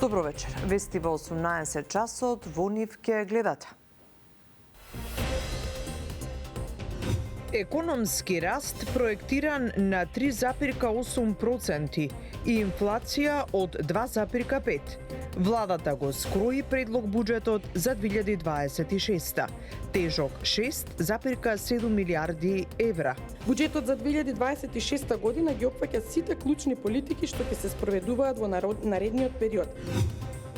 Добро вечер. Вести во 18 часот во нив ќе гледате. Економски раст проектиран на 3,8% и инфлација од 2,5%. Владата го скрои предлог буџетот за 2026, тежок 6,7 милиарди евра. Буџетот за 2026 година ги опфаќа сите клучни политики што ќе се спроведуваат во наредниот период.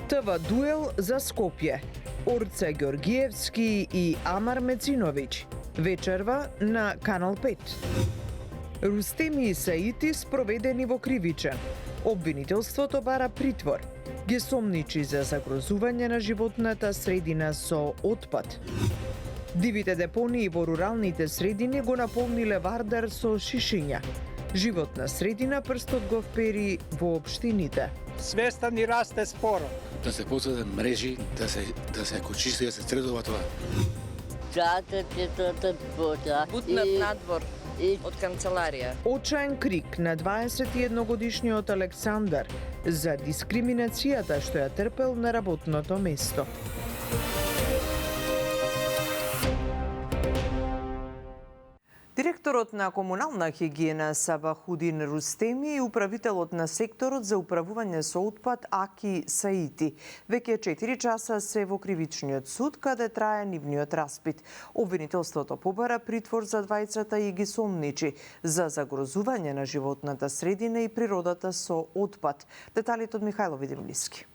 ТВ дуел за Скопје. Орце Георгиевски и Амар Мециновиќ. Вечерва на Канал 5. Рустеми и Саити спроведени во кривичен. Обвинителството бара притвор. Ги сомничи за загрозување на животната средина со отпад. Дивите депонии во руралните средини го наполниле Вардар со шишиња. Животна средина прстот го впери во општините. Свеста ни расте споро. Да се посадат мрежи, да се кочисти, да се средува тоа. Бутнат надвор од канцеларија. Очаен крик на 21-годишниот Александар за дискриминацијата што ја трпел на работното место. Директорот на комунална хигиена Сабахудин Рустеми и управителот на секторот за управување со отпад Аки Саити веќе 4 часа се во кривичниот суд каде трае нивниот распит. Обвинителството побара притвор за двајцата и ги сомничи за загрозување на животната средина и природата со отпад. Деталите од Михајло Видимлиски.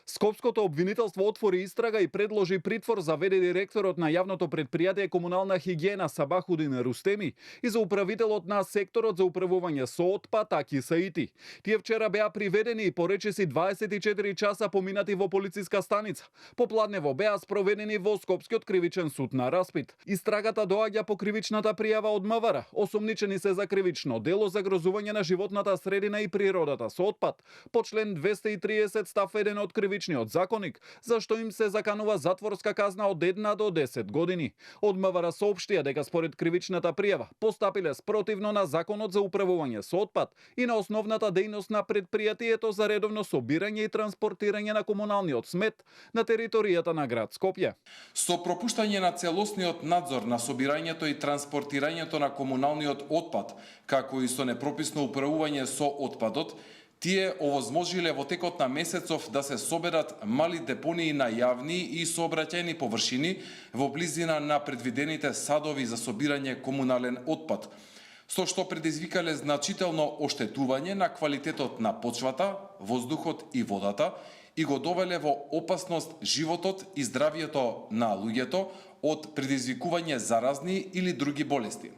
Скопското обвинителство отвори истрага и предложи притвор за в.д. директорот на јавното предпријатие комунална хигиена Сабахудин Рустеми и за управителот на секторот за управување со отпад Аки Саити. Тие вчера беа приведени и по речиси 24 часа поминати во полициска станица. Попладнево беа спроведени во Скопскиот кривичен суд на распит. Истрагата доаѓа по кривичната пријава од МВР. Осомничени се за кривично дело загрозување на животната средина и природата со отпад по член 230 став 1 од кривичниот законник, зашто им се заканува затворска казна од 1 до 10 години. Од МВР соопштија дека според кривичната пријава постапиле спротивно на законот за управување со отпад и на основната дејност на предпријатието за редовно собирање и транспортирање на комуналниот смет на територијата на град Скопје. Со пропуштање на целосниот надзор на собирањето и транспортирањето на комуналниот отпад, како и со непрописно управување со отпадот, тие овозможиле во текот на месецов да се соберат мали депонии на јавни и сообраќајни површини во близина на предвидените садови за собирање комунален отпад, со што предизвикале значително оштетување на квалитетот на почвата, воздухот и водата и го довеле во опасност животот и здравието на луѓето од предизвикување заразни или други болести.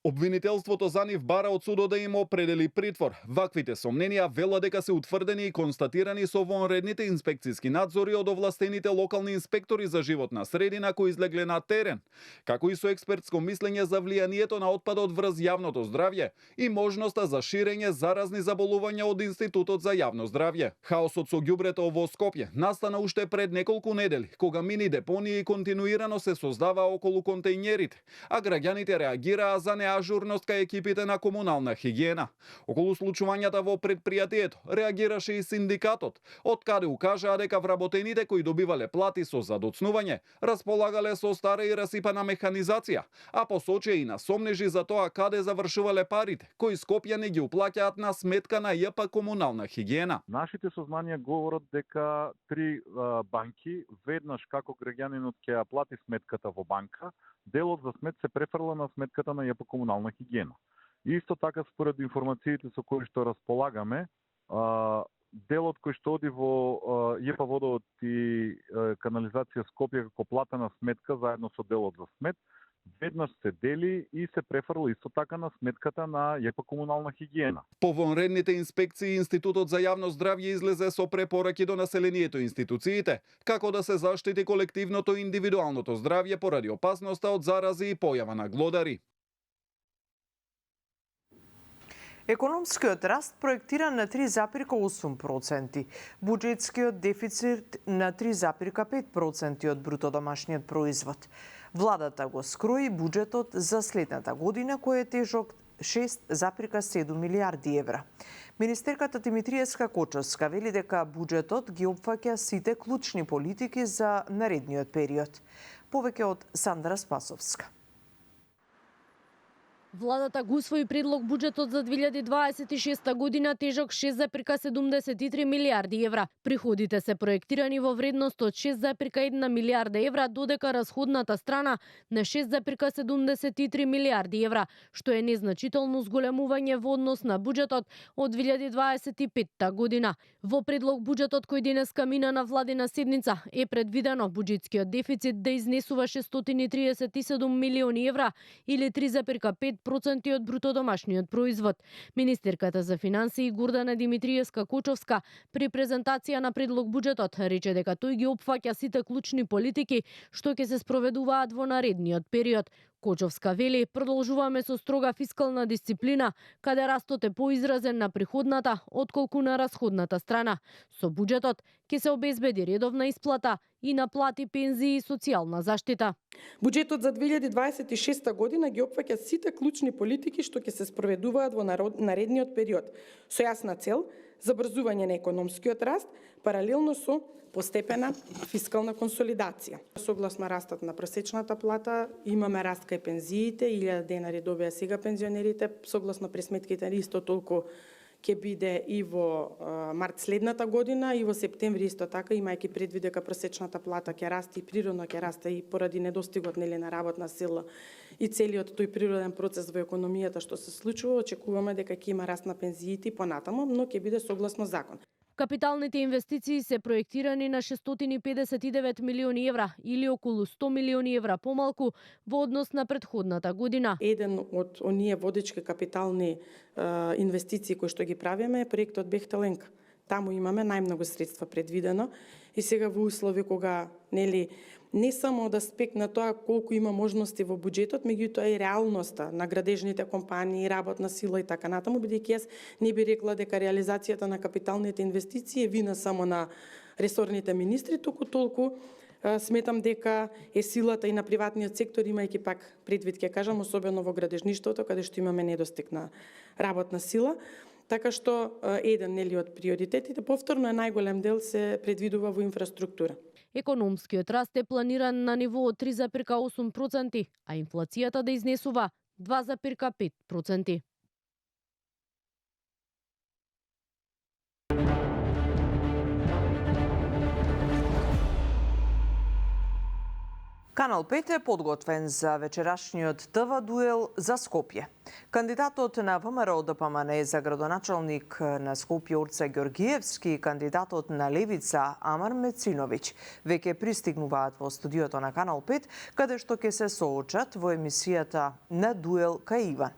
Обвинителството за нив бара од судот да им определи притвор. Ваквите сомненија вела дека се утврдени и констатирани со вонредните инспекциски надзори од овластените локални инспектори за животна средина кои излегле на терен, како и со експертско мислење за влијанието на отпадот врз јавното здравје и можноста за ширење заразни заболувања од Институтот за јавно здравје. Хаосот со ѓубрето во Скопје настана уште пред неколку недели, кога мини депонии континуирано се создава околу контејнерите, а граѓаните реагираа за ажурност кај екипите на комунална хигиена. Околу случувањата во предпријатието реагираше и синдикатот, од каде укажаа дека вработените кои добивале плати со задоцнување располагале со стара и расипана механизација, а посочи и на сомнежи за тоа каде завршувале парите, кои Скопјани ги уплаќаат на сметка на ЈП комунална хигиена. Нашите сознанија говорат дека 3 банки веднаш како граѓанинот ќе ја плати сметката во банка, делот за смет се префрла на сметката на ЈП комунална хигиена. Исто така според информациите со кои што располагаме, делот кој што оди во ЈП водовод и канализација Скопје како платена сметка заедно со делот за смет, веднаш се дели и се префрла исто така на сметката на ЈП комунална хигиена. По вонредните инспекции Институтот за јавно здравје излезе со препораки до населението и институциите, како да се заштити колективното и индивидуалното здравје поради опасноста од зарази и појава на глодари. Економскиот раст проектиран на 3,8%, буџетскиот дефицит на 3,5% од бруто домашниот производ. Владата го скрои буџетот за следната година кој е тежок 6,7 милиарди евра. Министерката Димитриевска Кочовска вели дека буџетот ги опфаќа сите клучни политики за наредниот период. Повеќе од Сандра Спасовска. Владата го усвои предлог буџетот за 2026 година тежок 6,73 милиарди евра. Приходите се проектирани во вредност од 6,1 милиарда евра, додека расходната страна на 6,73 милиарди евра, што е незначително зголемување во однос на буџетот од 2025 година. Во предлог буџетот кој денеска мина на владина седница е предвидено буџетскиот дефицит да изнесува 637 милиони евра или 3,5% од брутодомашниот производ. Министерката за финансии Гордана Димитриевска Кочовска при презентација на предлог буџетот рече дека тој ги опфаќа сите клучни политики што ќе се спроведуваат во наредниот период. Кочовска вели, продолжуваме со строга фискална дисциплина, каде растот е поизразен на приходната отколку на расходната страна. Со буџетот ќе се обезбеди редовна исплата и на плати, пензии и социјална заштита. Буџетот за 2026 година ги опфаќа сите клучни политики што ќе се спроведуваат во наредниот период, со јасна цел забрзување на економскиот раст, паралелно со постепена фискална консолидација. Согласно растот на просечната плата, имаме раст кај пензиите, 1000 денари добија сега пензионерите, согласно пресметките исто толку ќе биде и во март следната година и во септември исто така, имајќи предвид дека просечната плата ќе расте и природно ќе расте и поради недостигот на работна сила и целиот тој природен процес во економијата што се случува, очекуваме дека ќе има раст на пензиите и понатаму, но ќе биде согласно закон. Капиталните инвестиции се проектирани на 659 милиони евра или околу 100 милиони евра помалку во однос на претходната година. Еден од оние водечки капитални инвестиции кои што ги правиме е проектот Бехтеленка. Таму имаме најмногу средства предвидено и сега во услови кога не само од аспект на тоа колку има можности во буџетот, меѓутоа и реалноста на градежните компании, работна сила и така натаму, бидејќи јас не би рекла дека реализацијата на капиталните инвестиции е вина само на ресорните министри, туку толку сметам дека е силата и на приватниот сектор, имајќи пак предвид, ќе кажам, особено во градежништвото, каде што имаме недостиг на работна сила. Така што еден од приоритетите, повторно е најголем дел се предвидува во инфраструктура. Економскиот раст е планиран на ниво од 3,8%, а инфлацијата да изнесува 2,5%. Канал 5 е подготвен за вечерашниот ТВ дуел за Скопје. Кандидатот на ВМРО ДПМН за градоначалник на Скопје Орце Ѓорѓиевски и кандидатот на Левица Амар Мециновиќ веќе пристигнуваат во студиото на Канал 5, каде што ќе се соочат во емисијата На дуел кај Иван.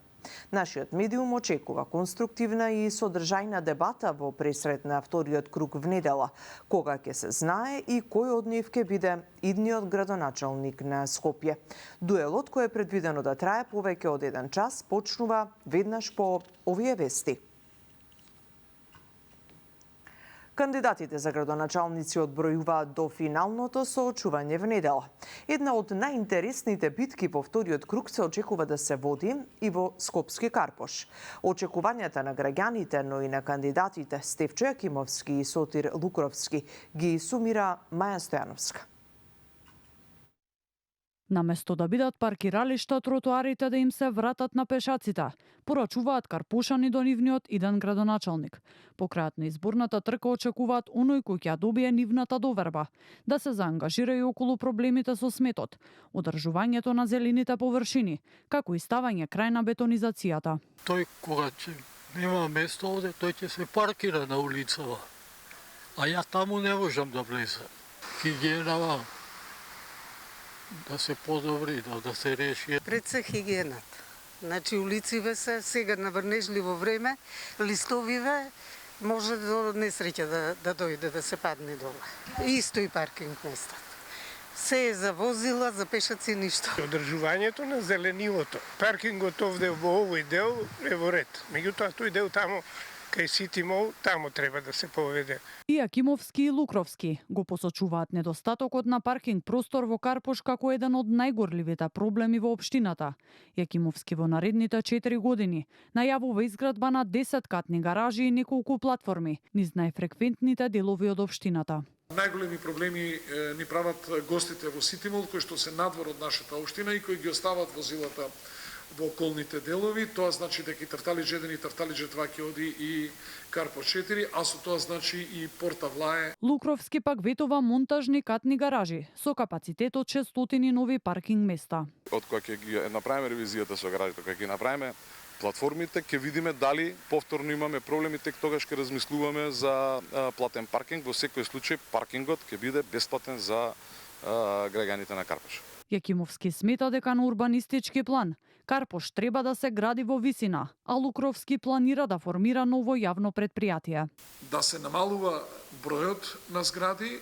Нашиот медиум очекува конструктивна и содржајна дебата во пресред на вториот круг внедела, кога ќе се знае и кој од нив ќе биде идниот градоначалник на Скопје. Дуелот, кој е предвидено да трае повеќе од 1 час, почнува веднаш по овие вести. Кандидатите за градоначалници одбројуваат до финалното соочување внедела. Една од најинтересните битки по вториот круг се очекува да се води и во Скопски Карпош. Очекувањата на граѓаните, но и на кандидатите Стефчо Јакимовски и Сотир Лукровски ги сумира Маја Стојановска. Наместо да бидат паркиралишта, тротоарите да им се вратат на пешаците, порачуваат карпушани до нивниот иден градоначалник. По крајот на изборната трка очекуваат оној кој ќе добие нивната доверба, да се заангажира и околу проблемите со сметот, одржувањето на зелените површини, како и ставање крај на бетонизацијата. Тој кога ќе нема место овде, тој ќе се паркира на улицава. А ја таму не можам да влезам. Хигиена да се подобри, да се реши. Пред се хигиената. Значи улициве се сега на врнежливо време, листовиве може до несреќа да дојде да се падне доле. Исто и паркинг местата. Се е за возила, за пешаци ништо. Одржувањето на зеленилото. Паркингот овде во овој дел е во ред. Меѓутоа тој дел таму кај Сити Мол, таму треба да се поведе. И Јакимовски и Лукровски го посочуваат недостатокот на паркинг простор во Карпош како еден од најгорливите проблеми во општината. Јакимовски во наредните 4 години најавува изградба на 10-катни гаражи и неколку платформи низ најфреквентните делови од општината. Најголеми проблеми ни прават гостите во Сити Мол, кои што се надвор од нашата општина и кои ги остават возилата во околните делови. Тоа значи дека и Тарталич 1 и Тарталич 2 ќе оди и Карпош 4, а со тоа значи и Порта Влае. Лукровски пак ветува монтажни катни гаражи со капацитет од 600 нови паркинг места. Од кога ќе ги направиме ревизијата со гаражите, кога ќе направиме платформите, ќе видиме дали повторно имаме проблеми, тек тогаш ќе размислуваме за платен паркинг. Во секој случај паркингот ќе биде бесплатен за граѓаните на Карпош. Јакимовски смета дека на урбанистички план Карпош треба да се гради во висина, а Лукровски планира да формира ново јавно предпријатие. Да се намалува бројот на згради,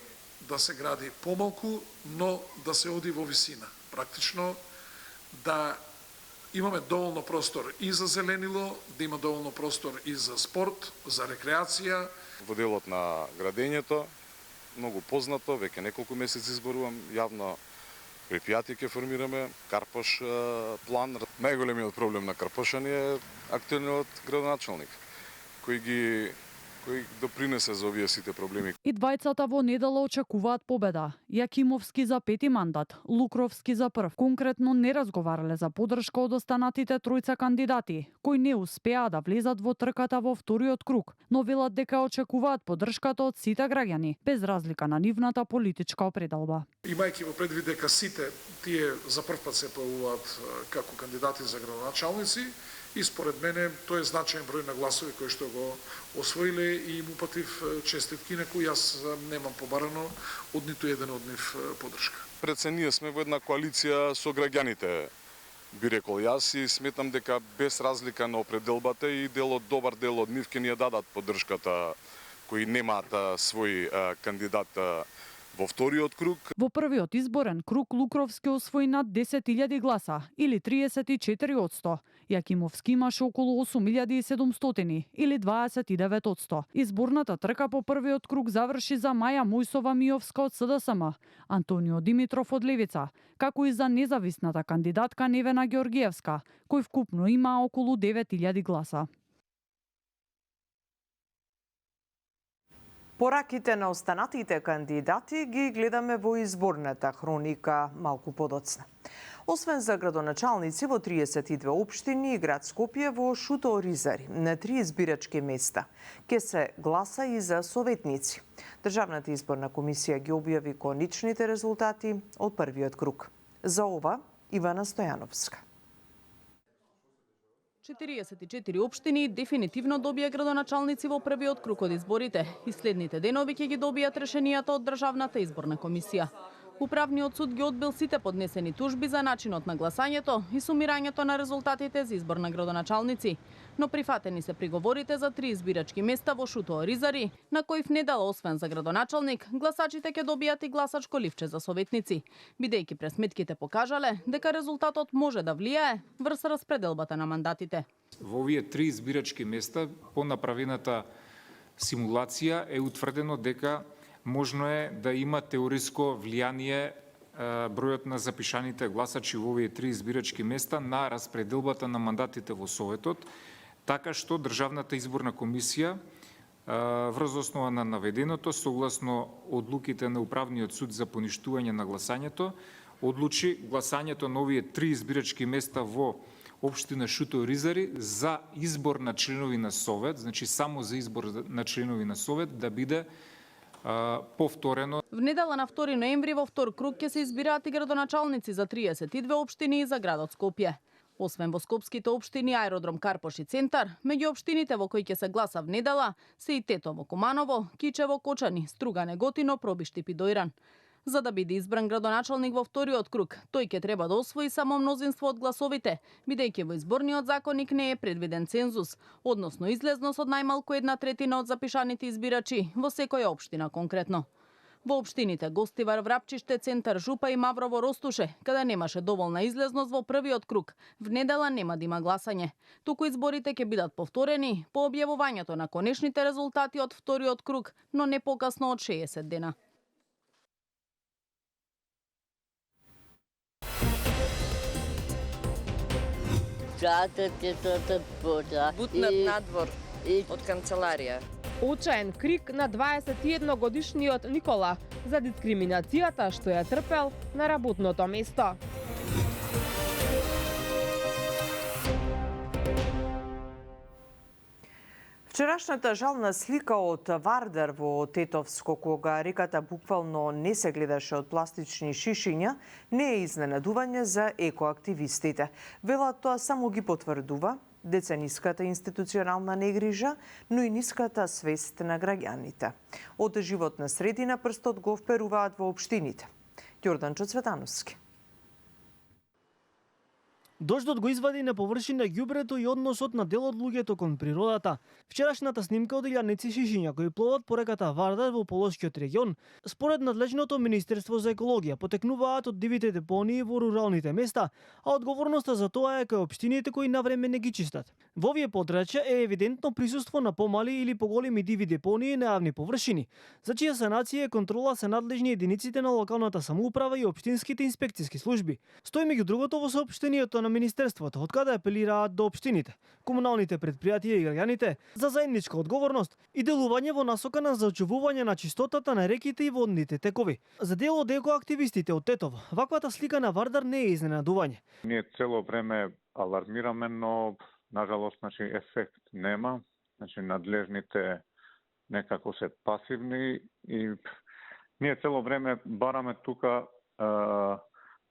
да се гради помалку, но да се оди во висина. Практично да имаме доволно простор и за зеленило, да има доволно простор и за спорт, за рекреација. Во делот на градењето, многу познато, веќе неколку месеци зборувам, јавно предпријатие ќе формираме, Карпош план. Најголемиот проблем на Карпошани е актуелниот градоначалник, кој допринесе за овие сите проблеми. И двајцата во недела очекуваат победа. Јакимовски за 5 мандат, Лукровски за прв. Конкретно не разговарале за поддршка од останатите тројца кандидати, кои не успеа да влезат во трката во вториот круг, но велат дека очекуваат поддршката од сите граѓани, без разлика на нивната политичка определба. Имајќи во предвид дека сите тие за прв пат се појавуваат како кандидати за градоначалници, и според мене тој е значаен број на гласови кои што го освоиле и им упатив честитки на кои јас немам побарано од ниту еден од нив поддршка. Пред се ние сме во една коалиција со граѓаните, би рекол јас, и сметам дека без разлика на определбата и добар дел од нив ќе ни ја дадат поддршката кои немаат свој кандидат во вториот круг. Во првиот изборен круг Лукровски освои над 10.000 гласа, или 34%. Јакимовски имаше околу 8.700, или 29%. Изборната трка по првиот круг заврши за Маја Мојсова Миовска од СДСМ, Антонио Димитров од Левица, како и за независната кандидатка Невена Георгиевска, кој вкупно има околу 9.000 гласа. Пораките на останатите кандидати ги гледаме во изборната хроника малку подоцна. Освен за градоначалници во 32 општини и град Скопје, во Шуто Оризари на 3 избирачки места ќе се гласа и за советници. Државната изборна комисија ги објави конечните резултати од првиот круг. За ова Ивана Стојановска. 44 општини дефинитивно добија градоначалници во првиот круг од изборите и следните денови ќе ги добијат решенијата од Државната изборна комисија. Управниот суд ги одбил сите поднесени тужби за начинот на гласањето и сумирањето на резултатите за избор на градоначалници, но прифатени се приговорите за 3 избирачки места во Шуто Оризари, на кои в недела освен за градоначалник, гласачите ќе добијат и гласачко ливче за советници, бидејќи пресметките покажале дека резултатот може да влијае врз распределбата на мандатите. Во овие 3 избирачки места по направената симулација е утврдено дека можно е да има теориско влијание бројот на запишаните гласачи во овие 3 избирачки места на распределбата на мандатите во Советот, така што Државната изборна комисија врз основа на наведеното, согласно одлуките на Управниот суд за поништување на гласањето, одлучи гласањето на овие 3 избирачки места во општина Шуто Оризари за избор на членови на Совет, значи само за избор на членови на Совет, да биде повторено. В недела на 2 ноември во втор круг ќе се избираат и градоначалници за 32 општини и за градот Скопје. Освен во скопските општини Аеродром Карпош и Центар, меѓу општините во кои ќе се гласа в недела се и Тетово, Куманово, Кичево, Кочани, Струга, Неготино, Пробишти, Пидојран. За да биде избран градоначалник во вториот круг, тој ќе треба да освои само мнозинство од гласовите, бидејќи во изборниот законник не е предвиден цензус, односно излезност од најмалку 1/3 од запишаните избирачи во секоја општина конкретно. Во општините Гостивар, Врапчиште, Центар Жупа и Маврово Ростуше, каде немаше доволна излезност во првиот круг, в недела нема да има гласање. Туку изборите ќе бидат повторени по објавувањето на конечните резултати од вториот круг, но не покасно од 60 дена. Бутнат надвор од канцеларија. Очаен крик на 21-годишниот Никола за дискриминацијата што ја трпел на работното место. Вчерашната жална слика од Вардар во Тетовско, кога реката буквално не се гледаше од пластични шишиња, не е изненадување за екоактивистите. Велат тоа само ги потврдува децениската институционална негрижа, но и ниската свест на граѓаните. Од животна средина прстот го вперуваат во општините. Ѓорданчо Цветановски. Дождот го извади на површина ѓубрето и односот на дел од луѓето кон природата. Вчерашната снимка од илјадници шишиња кои пловат по реката Вардар во Полошкиот регион, според надлежното Министерство за екологија, потекнуваат од дивите депонии во руралните места, а одговорноста за тоа е кај општините кои навреме не ги чистат. Во овие подрачја е евидентно присуство на помали или поголеми диви депонии на јавни површини, за чија санација и контрола се надлежни единиците на локалната самоуправа и општинските инспекциски служби. Стои меѓу другото во соопштението на Министерството, од каде апелираат до општините, комуналните предпријатија и граѓаните за заедничка одговорност и делување во насока на зачувување на чистотата на реките и водните текови. За дел од екоактивистите од Тетово, ваквата слика на Вардар не е изненадување. Ние цело време алармираме, но нажалост ефект нема. Надлежните некако се пасивни и ние цело време бараме тука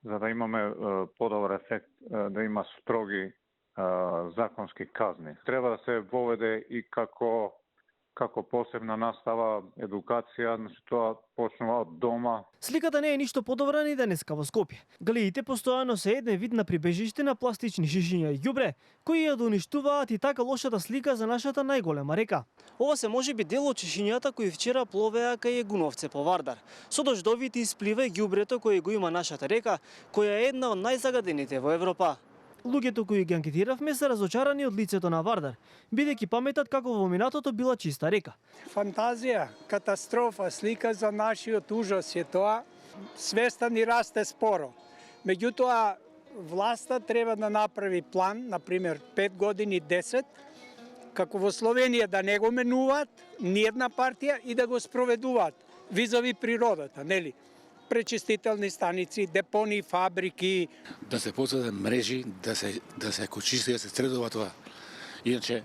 за да имаме подобар ефект, да има строги законски казни. Треба да се воведе и како посебна настава, едукација, тоа почнува од дома. Сликата не е ништо подобра ни денеска во Скопје. Галеите постојано се еден вид на прибежиште на пластични шишиња и ѓубре, кои ја доуништуваат и така лошата слика за нашата најголема река. Ова се можеби дел од шишињата кои вчера пловеа кај Егуновце по Вардар. Со дождовите исплива и ѓубрето кој го има нашата река, која е една од најзагадените во Европа. Луѓето кои ги анкетиравме се разочарани од лицето на Вардар, бидејќи паметат како во минатото била чиста река. Фантазија, катастрофа, слика за нашиот ужас е тоа. Свеста ни расте споро. Меѓутоа, власта треба да направи план, например 5 години, 10, како во Словенија да не го менуваат ниедна партија и да го спроведуваат визави природата, нели? Пречистителни станици, депони, фабрики. Да се посадат мрежи, да се екочисти, да се средува тоа. Иначе,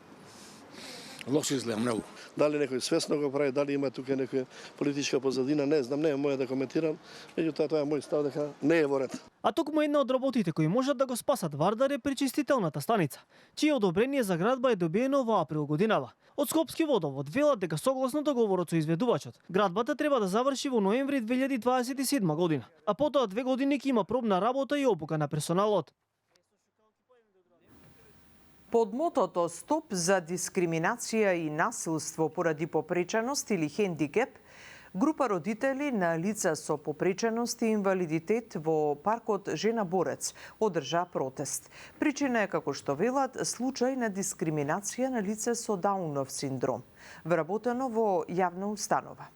лошо изгледа многу. Дали некој свесно го прави, дали има тука некоја политичка позадина, не знам, не е моја да коментирам, меѓутоа тоа е мој став дека не е во ред. А токму една од работите кои можат да го спасат Вардар е пречистителната станица, чие одобрение за градба е добиено во април годинава. Од Скопски водовод велат дека согласно договорот со изведувачот, градбата треба да заврши во ноември 2027 година, а потоа 2 години ќе има пробна работа и обука на персоналот. Под мотото «Стоп за дискриминација и насилство поради попреченост или хендикеп», група родители на лица со попреченост и инвалидитет во паркот Жена Борец одржа протест. Причина е, како што велат, случај на дискриминација на лице со Даунов синдром, вработено во јавна установа.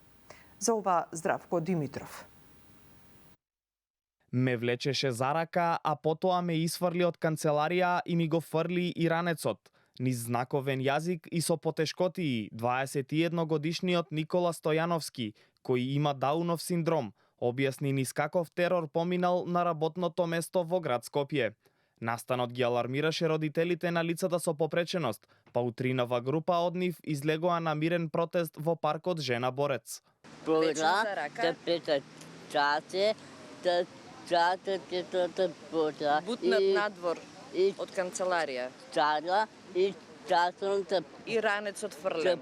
За ова Здравко Димитров. Ме влечеше за рака, а потоа ме isfrли од канцеларија и ми го фрли и ранецот. Низ знаковен јазик и со потешкотии 21-годишниот Никола Стојановски, кој има Даунов синдром, објасни низ каков терор поминал на работното место во град Скопје. Настанот ги алармираше родителите на лицата со попреченост, па утринава група од нив излегоа на мирен протест во паркот Жена Борец. Бутнат надвор од канцеларија. И ранецот фрлен.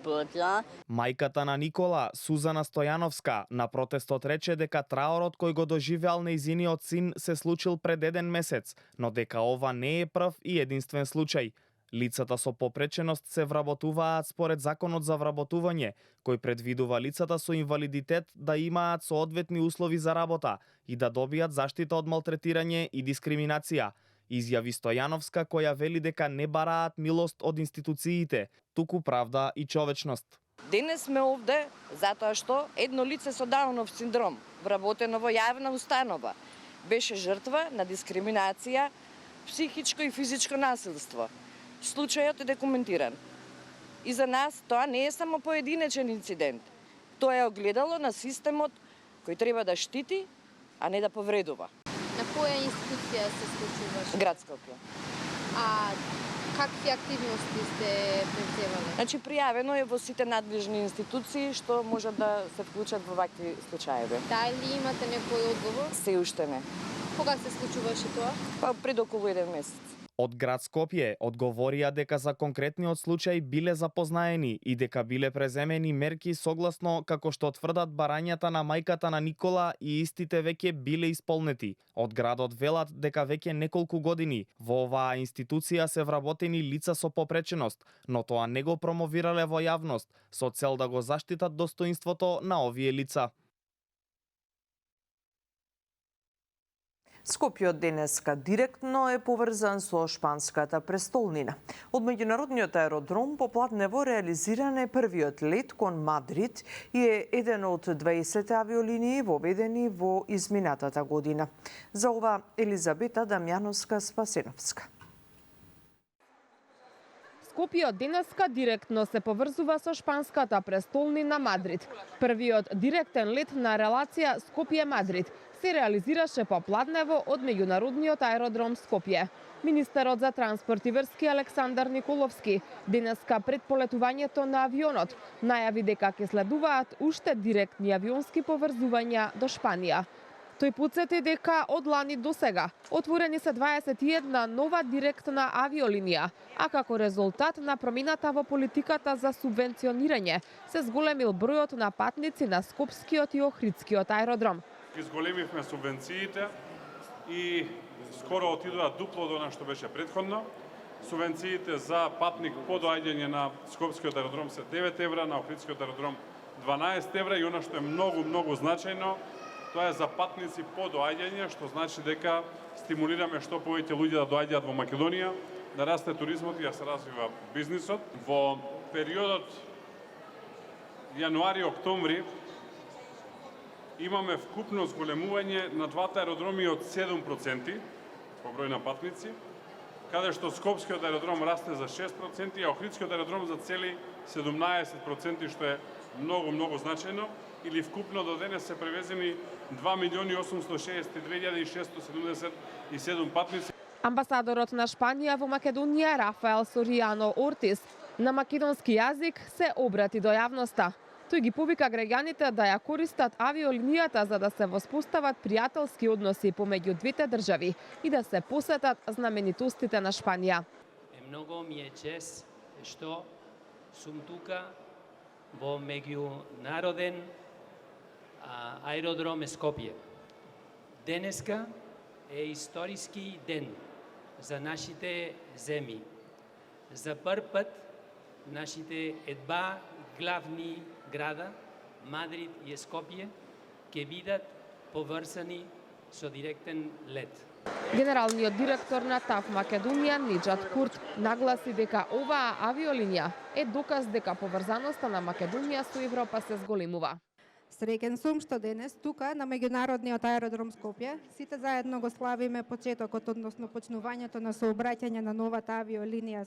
Мајката на Никола, Сузана Стојановска, на протестот рече дека траорот кој го доживеал нејзиниот син се случил пред 1 месец, но дека ова не е прв и единствен случај. Лицата со попреченост се вработуваат според Законот за вработување, кој предвидува лицата со инвалидитет да имаат соодветни услови за работа и да добијат заштита од малтретирање и дискриминација. Изјави Стојановска, која вели дека не бараат милост од институциите, туку правда и човечност. Денес сме овде затоа што едно лице со Даунов синдром, вработено во јавна установа, беше жртва на дискриминација, психичко и физичко насилство. Случајот е документиран. И за нас тоа не е само поединечен инцидент. Тоа е огледало на системот кој треба да штити, а не да повредува. На која институција се случуваше? Град Скопје. А какви активности сте предземале? Значи, пријавено е во сите надлежни институции што може да се вклучат во вакви случаеви. Дали имате некој одговор? Се уште не. Кога се случуваше тоа? Па пред околу 1 месец. Од град Скопје одговорија дека за конкретниот случај биле запознаени и дека биле преземени мерки согласно како што тврдат барањата на мајката на Никола и истите веќе биле исполнети. Од градот велат дека веќе неколку години во оваа институција се вработени лица со попреченост, но тоа не го промовирале во јавност со цел да го заштитат достоинството на овие лица. Скопје од денеска директно е поврзан со шпанската престолнина. Од меѓународниот аеродром по Платнево реализиран е првиот лет кон Мадрид и е еден од 20 авиолинии воведени во изминатата година. За ова Елизабета Дамјановска-Спасеновска. Скопје од денеска директно се поврзува со шпанската престолнина Мадрид. Првиот директен лет на релација Скопје-Мадрид се реализираше по Платнево од меѓународниот аеродром Скопје. Министерот за транспорт и врски Александар Николовски денеска пред полетувањето на авионот најави дека ќе следуваат уште директни авионски поврзувања до Шпанија. Тој потсети дека од лани до сега отворени се 21 нова директна авиолинија, а како резултат на промената во политиката за субвенционирање се зголемил бројот на патници на Скопскиот и Охридскиот аеродром. Изголемивме субвенциите и скоро отидоа дупло до она што беше претходно. Субвенциите за патник по доаѓање на Скопскиот аеродром се 9 евра, на Охридскиот аеродром 12 евра и она што е многу значајно, тоа е за патници по доаѓање, што значи дека стимулираме што повеќе луѓе да доаѓаат во Македонија, да расте туризмот и да се развива бизнисот. Во периодот јануари-октомври имаме вкупно зголемување на двата аеродроми од 7% по број на патници, каде што Скопскиот аеродром расте за 6%, а Охридскиот аеродром за цели 17%, што е многу значајно, или вкупно до денес се превезени 2.862.677 патници. Амбасадорот на Шпанија во Македонија Рафаел Соријано Ортис на македонски јазик се обрати до јавноста. Тој ги повика граѓаните да ја користат авиолинијата за да се воспостават пријателски односи помеѓу двете држави и да се посетат знаменитостите на Шпанија. Многу ми е чест што сум тука во меѓународен аеродром Скопје. Денеска е историски ден за нашите земји. За прв пат нашите два главни града, Мадрид и Скопје, ќе бидат поврзани со директен лет. Генералниот директор на ТАВ Македонија Неџат Курт нагласи дека оваа авиолинија е доказ дека поврзаноста на Македонија со Европа се зголемува. Среќен сум што денес тука на меѓународниот аеродром Скопје сите заедно го славиме почетокот, односно почнувањето на сообраќање на новата авиолинија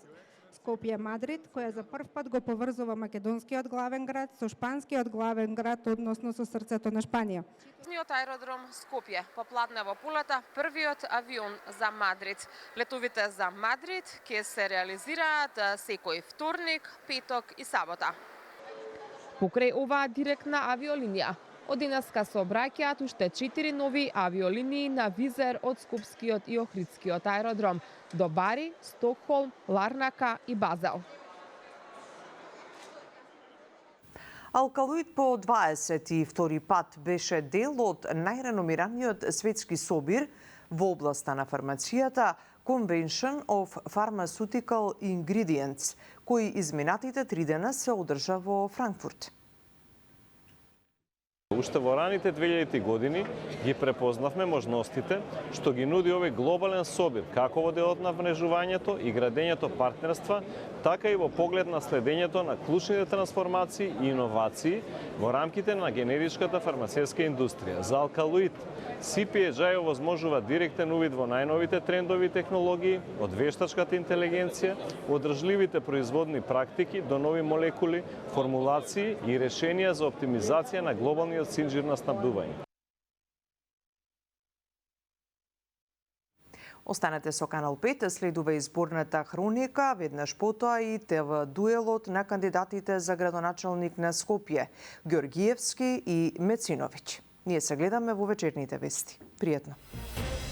Скопје-Мадрид, која за прв пат го поврзува македонскиот главен град со шпанскиот главен град, односно со срцето на Шпанија. Меѓународниот аеродром Скопје по Платнево полета првиот авион за Мадрид. Летовите за Мадрид ќе се реализираат секој вторник, петок и сабота. Покрај оваа директна авиолинија, од денеска се обраќаат уште 4 нови авиолинии на Визер од Скопскиот и Охридскиот аеродром до Бари, Стокхолм, Ларнака и Базел. Алкалоид по 22 пат беше дел од најреномираниот светски собир во областа на фармацијата, Convention of Pharmaceutical Ingredients, кој изминатите 3 дена се одржа во Франкфурт. Уште во раните 2000 години ги препознавме можностите што ги нуди овој глобален собир, како во делот на врежувањето и градењето партнерства, така и во поглед на следењето на клучните трансформации и иновации во рамките на генеричката фармацевска индустрија. За Алкалоид, CPHI овозможува директен увид во најновите трендови технологии, од вештачката интелигенција, одржливите производни практики до нови молекули, формулации и решенија за оптимизација на глобалниот синџир на снабдување. Останете со Канал 5, следува изборната хроника, веднаш потоа и ТВ дуелот на кандидатите за градоначалник на Скопје, Ѓоргиевски и Мециновиќ. Ние се гледаме во вечерните вести. Пријатно!